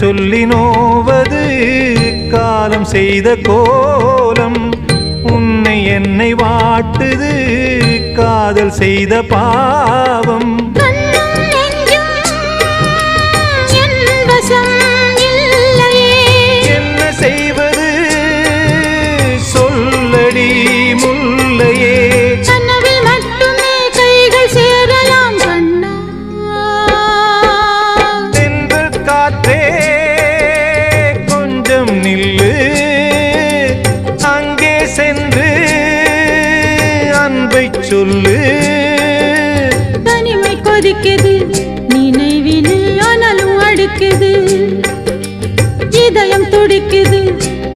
சொல்லி நோவது காலம் செய்த கோலம். உன்னை என்னை வாட்டுது காதல் செய்த பாவம். என்ன செய்வது சொல்லடி முல்லையே. கனவில் மட்டுமே கைகள் சேரலாம் கண்ணா. தென்றல் காற்றே கொஞ்சம் நில்லு, அங்கே சென்று அன்பை சொல்லு.